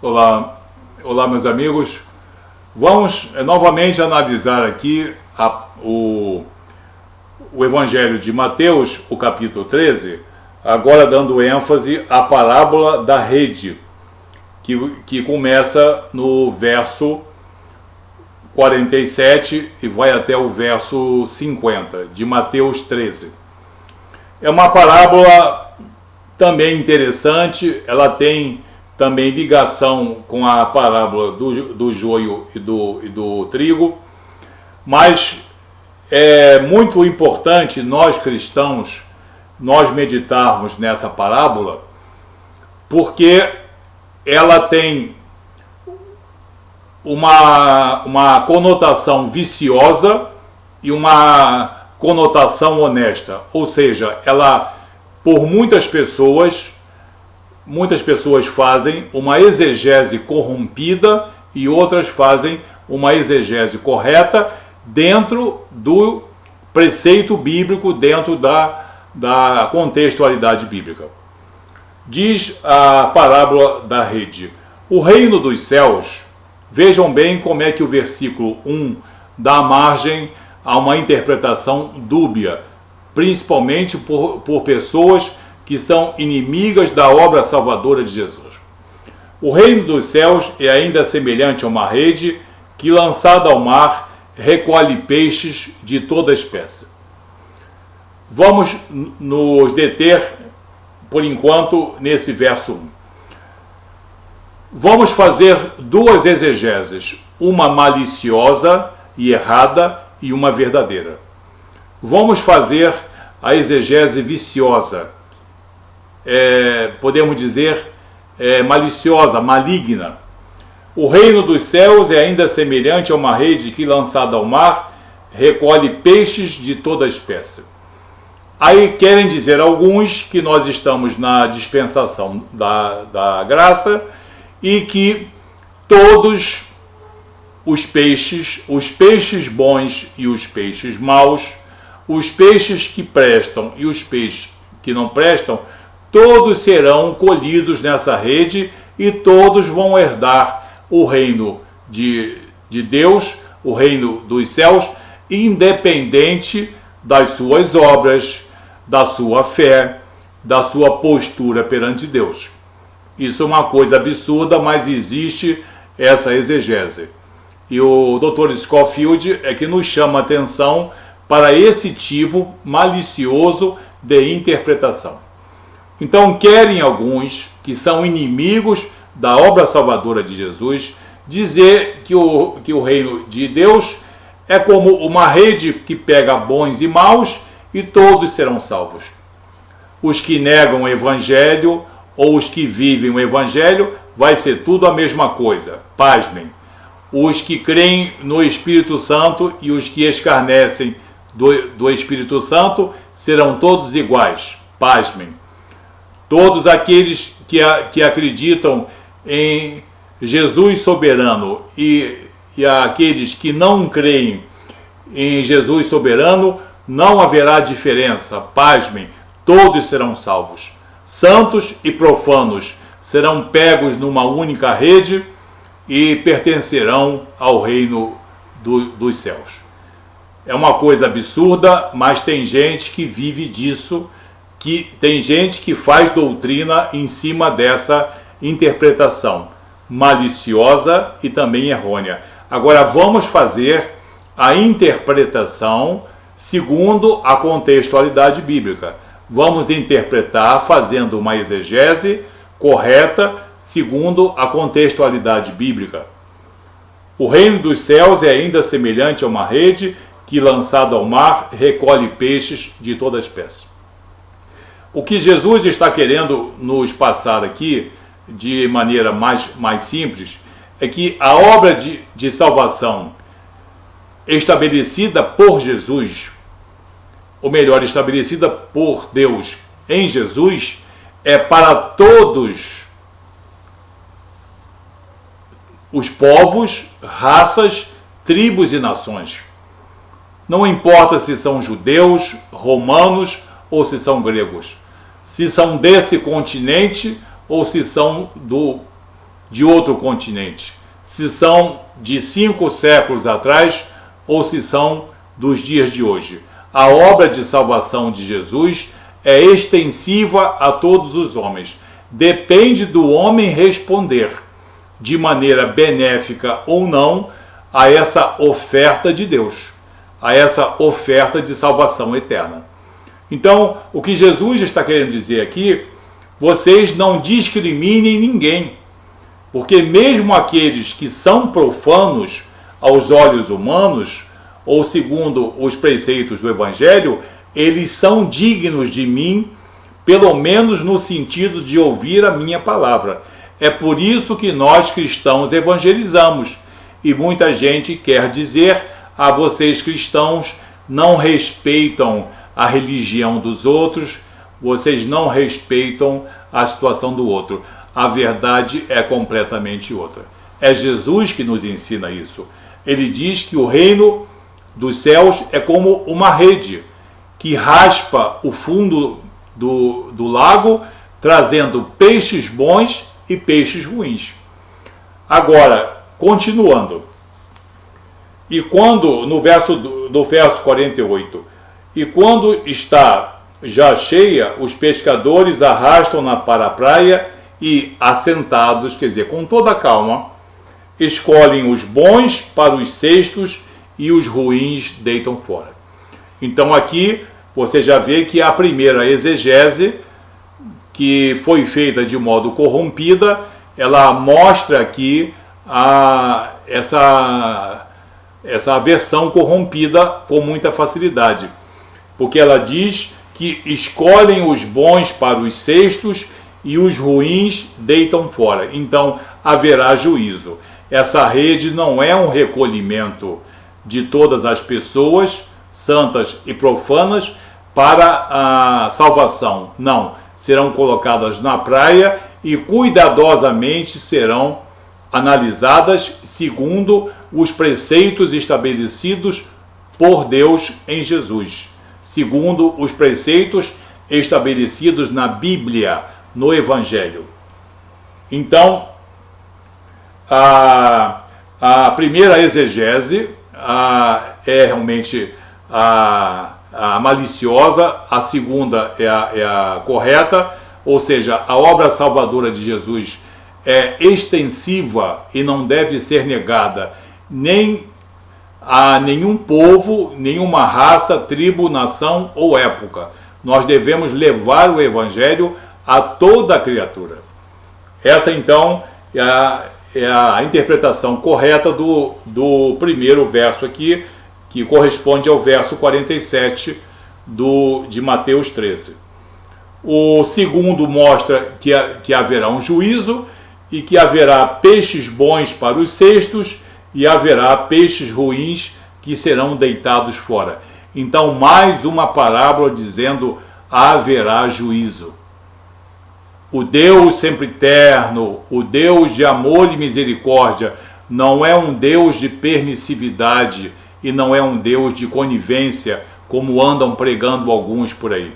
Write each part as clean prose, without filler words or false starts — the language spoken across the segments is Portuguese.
Olá, olá meus amigos. Vamos novamente analisar aqui o Evangelho de Mateus, o capítulo 13, agora dando ênfase à parábola da rede, que começa no verso 47 e vai até o verso 50, de Mateus 13. É uma parábola também interessante, ela tem também ligação com a parábola do joio e do trigo, mas é muito importante nós cristãos, nós meditarmos nessa parábola, porque ela tem uma conotação viciosa e uma conotação honesta, ou seja, ela, por muitas pessoas fazem uma exegese corrompida e outras fazem uma exegese correta dentro do preceito bíblico, dentro da contextualidade bíblica. Diz a parábola da rede: o reino dos céus, vejam bem como é que o versículo 1 dá margem a uma interpretação dúbia, principalmente por pessoas que são inimigas da obra salvadora de Jesus. O reino dos céus é ainda semelhante a uma rede que, lançada ao mar, recolhe peixes de toda espécie. Vamos nos deter, por enquanto, nesse verso 1. Vamos fazer duas exegeses, uma maliciosa e errada e uma verdadeira. Vamos fazer a exegese viciosa, podemos dizer maliciosa, maligna. O reino dos céus é ainda semelhante a uma rede que, lançada ao mar, recolhe peixes de toda espécie. Aí querem dizer alguns que nós estamos na dispensação da graça e que todos os peixes bons e os peixes maus, os peixes que prestam e os peixes que não prestam, todos serão colhidos nessa rede e todos vão herdar o reino de Deus, o reino dos céus, independente das suas obras, da sua fé, da sua postura perante Deus. Isso é uma coisa absurda, mas existe essa exegese. E o Dr. Scofield é que nos chama a atenção para esse tipo malicioso de interpretação. Então, querem alguns que são inimigos da obra salvadora de Jesus dizer que o reino de Deus é como uma rede que pega bons e maus e todos serão salvos. Os que negam o evangelho ou os que vivem o evangelho, vai ser tudo a mesma coisa. Pasmem. Os que creem no Espírito Santo e os que escarnecem do Espírito Santo serão todos iguais. Pasmem. Todos aqueles que acreditam em Jesus soberano e aqueles que não creem em Jesus soberano, não haverá diferença. Pasmem, todos serão salvos. Santos e profanos serão pegos numa única rede e pertencerão ao reino dos céus. É uma coisa absurda, mas tem gente que vive disso, que tem gente que faz doutrina em cima dessa interpretação maliciosa e também errônea. Agora vamos fazer a interpretação segundo a contextualidade bíblica. Vamos interpretar fazendo uma exegese correta segundo a contextualidade bíblica. O reino dos céus é ainda semelhante a uma rede que, lançada ao mar, recolhe peixes de toda espécie. O que Jesus está querendo nos passar aqui, de maneira mais simples, é que a obra de salvação estabelecida por Jesus, ou melhor, estabelecida por Deus em Jesus, é para todos os povos, raças, tribos e nações. Não importa se são judeus, romanos ou se são gregos, se são desse continente ou se são de outro continente, se são de 5 séculos atrás ou se são dos dias de hoje. A obra de salvação de Jesus é extensiva a todos os homens. Depende do homem responder de maneira benéfica ou não a essa oferta de Deus, a essa oferta de salvação eterna. Então, o que Jesus está querendo dizer aqui, vocês não discriminem ninguém, porque mesmo aqueles que são profanos aos olhos humanos, ou segundo os preceitos do Evangelho, eles são dignos de mim, pelo menos no sentido de ouvir a minha palavra. É por isso que nós cristãos evangelizamos. E muita gente quer dizer: vocês cristãos não respeitam a religião dos outros, vocês não respeitam a situação do outro. A verdade é completamente outra. É Jesus que nos ensina isso. Ele diz que o reino dos céus é como uma rede que raspa o fundo do lago, trazendo peixes bons e peixes ruins. Agora, continuando. E quando, no verso 48, e quando está já cheia, os pescadores arrastam-na para a praia e, assentados, quer dizer, com toda a calma, escolhem os bons para os cestos e os ruins deitam fora. Então aqui você já vê que a primeira exegese, que foi feita de modo corrompida, ela mostra aqui essa versão corrompida com muita facilidade, porque ela diz que escolhem os bons para os cestos e os ruins deitam fora. Então haverá juízo. Essa rede não é um recolhimento de todas as pessoas, santas e profanas, para a salvação. Não, serão colocadas na praia e cuidadosamente serão analisadas segundo os preceitos estabelecidos por Deus em Jesus, segundo os preceitos estabelecidos na Bíblia, no Evangelho. Então, a primeira exegese é realmente a maliciosa, a segunda é a correta, ou seja, a obra salvadora de Jesus é extensiva e não deve ser negada nem a nenhum povo, nenhuma raça, tribo, nação ou época. Nós devemos levar o Evangelho a toda a criatura. Essa então é a interpretação correta do primeiro verso aqui, que corresponde ao verso 47 de Mateus 13. O segundo mostra que haverá um juízo e que haverá peixes bons para os cestos e haverá peixes ruins que serão deitados fora. Então, mais uma parábola dizendo: haverá juízo. O Deus sempre eterno, o Deus de amor e misericórdia, não é um Deus de permissividade e não é um Deus de conivência, como andam pregando alguns por aí.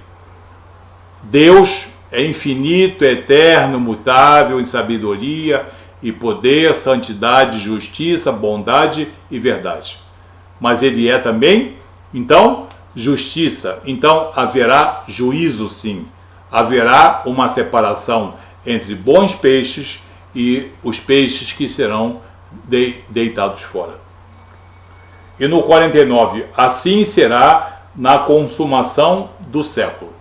Deus é infinito, eterno, mutável em sabedoria e poder, santidade, justiça, bondade e verdade. Mas ele é também, então, justiça. Então haverá juízo, sim. Haverá uma separação entre bons peixes e os peixes que serão deitados fora. E no 49, assim será na consumação do século.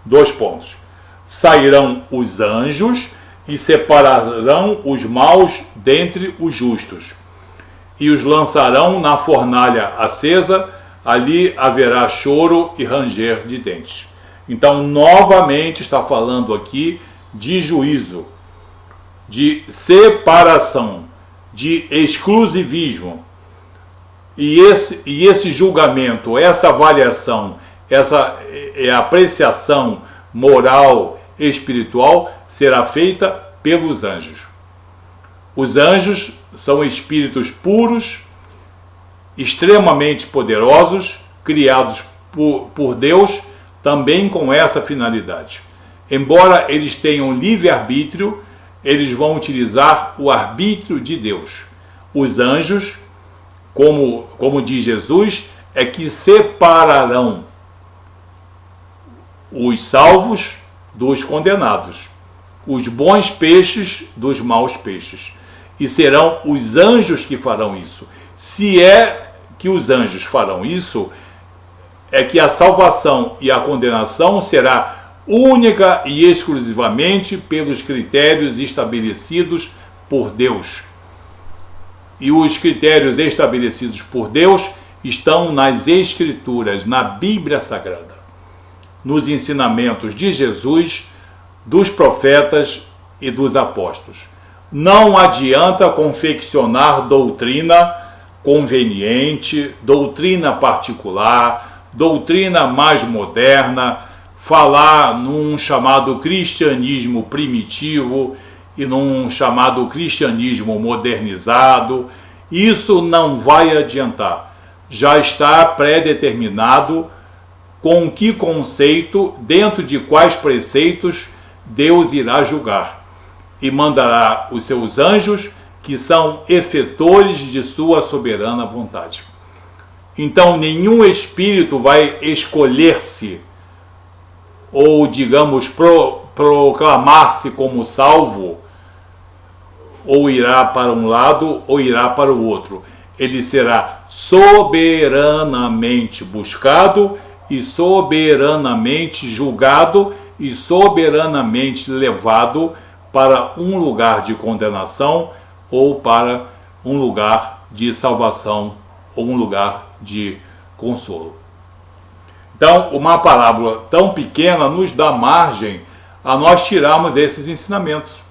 2 pontos. Sairão os anjos e separarão os maus dentre os justos, e os lançarão na fornalha acesa, ali haverá choro e ranger de dentes. Então, novamente está falando aqui de juízo, de separação, de exclusivismo. E esse julgamento, essa avaliação, essa apreciação moral, espiritual, será feita pelos anjos. Os anjos são espíritos puros, extremamente poderosos, criados por Deus, também com essa finalidade. Embora eles tenham livre-arbítrio, eles vão utilizar o arbítrio de Deus. Os anjos, como diz Jesus, é que separarão os salvos dos condenados, os bons peixes dos maus peixes. E serão os anjos que farão isso. Se é que os anjos farão isso, é que a salvação e a condenação será única e exclusivamente pelos critérios estabelecidos por Deus. E os critérios estabelecidos por Deus estão nas Escrituras, na Bíblia Sagrada, nos ensinamentos de Jesus, dos profetas e dos apóstolos. Não adianta confeccionar doutrina conveniente, doutrina particular, doutrina mais moderna, falar num chamado cristianismo primitivo e num chamado cristianismo modernizado. Isso não vai adiantar. Já está pré-determinado com que conceito, dentro de quais preceitos Deus irá julgar, e mandará os seus anjos, que são efetores de sua soberana vontade. Então, nenhum espírito vai escolher-se, ou, digamos, proclamar-se como salvo, ou irá para um lado, ou irá para o outro. Ele será soberanamente buscado, e soberanamente julgado, e soberanamente levado para um lugar de condenação, ou para um lugar de salvação, ou um lugar de consolo. Então, uma parábola tão pequena nos dá margem a nós tirarmos esses ensinamentos.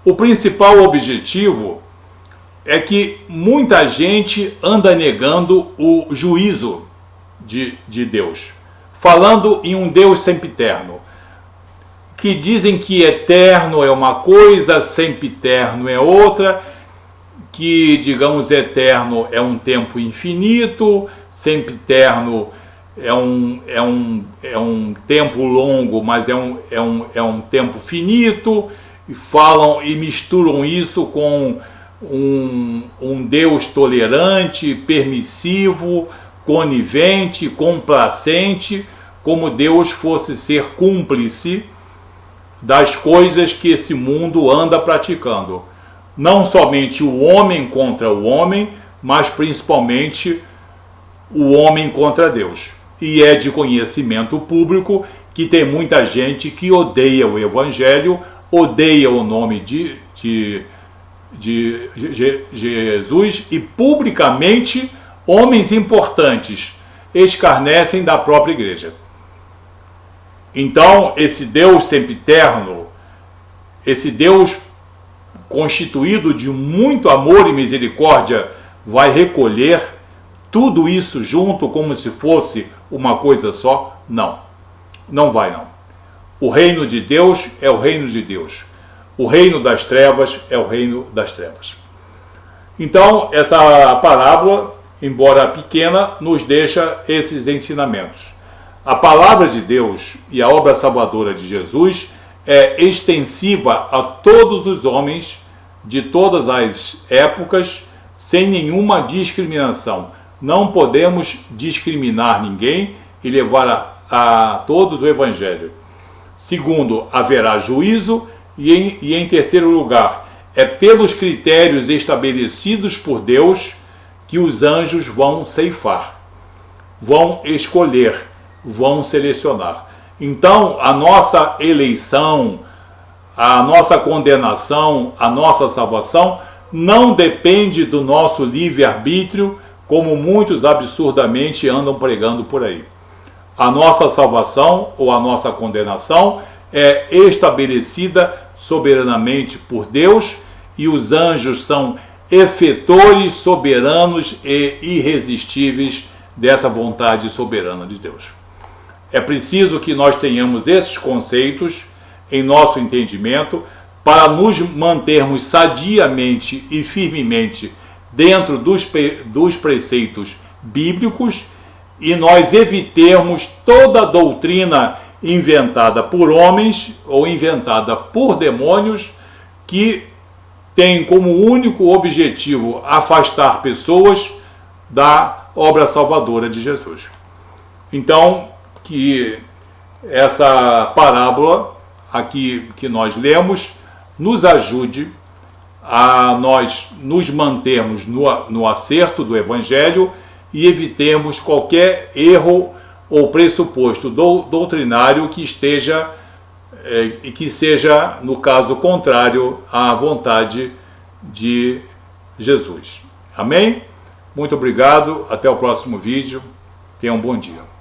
O principal objetivo é que muita gente anda negando o juízo de Deus, falando em um Deus sempiterno, que dizem que eterno é uma coisa, sempiterno é outra, que, digamos, eterno é um tempo infinito, sempiterno é um tempo longo, mas é um tempo finito, e falam e misturam isso com um Deus tolerante, permissivo, conivente, complacente, como Deus fosse ser cúmplice das coisas que esse mundo anda praticando. Não somente o homem contra o homem, mas principalmente o homem contra Deus. E é de conhecimento público que tem muita gente que odeia o Evangelho, odeia o nome de Jesus, e publicamente homens importantes escarnecem da própria igreja. Então, esse Deus sempiterno, esse Deus constituído de muito amor e misericórdia, vai recolher tudo isso junto como se fosse uma coisa só? Não, não vai não. O reino de Deus é o reino de Deus. O reino das trevas é o reino das trevas. Então, essa parábola, embora pequena, nos deixa esses ensinamentos. A palavra de Deus e a obra salvadora de Jesus é extensiva a todos os homens de todas as épocas, sem nenhuma discriminação. Não podemos discriminar ninguém e levar a todos o Evangelho. Segundo, haverá juízo, e em terceiro lugar, é pelos critérios estabelecidos por Deus que os anjos vão ceifar, vão escolher, vão selecionar. Então, a nossa eleição, a nossa condenação, a nossa salvação não depende do nosso livre-arbítrio, como muitos absurdamente andam pregando por aí. A nossa salvação ou a nossa condenação é estabelecida soberanamente por Deus, e os anjos são efetores soberanos e irresistíveis dessa vontade soberana de Deus. É preciso que nós tenhamos esses conceitos em nosso entendimento para nos mantermos sadiamente e firmemente dentro dos preceitos bíblicos, e nós evitemos toda doutrina inventada por homens ou inventada por demônios que tem como único objetivo afastar pessoas da obra salvadora de Jesus. Então, que essa parábola aqui que nós lemos nos ajude a nós nos mantermos no acerto do Evangelho e evitemos qualquer erro ou pressuposto doutrinário que esteja e que seja, no caso contrário, à vontade de Jesus. Amém? Muito obrigado, até o próximo vídeo. Tenha um bom dia.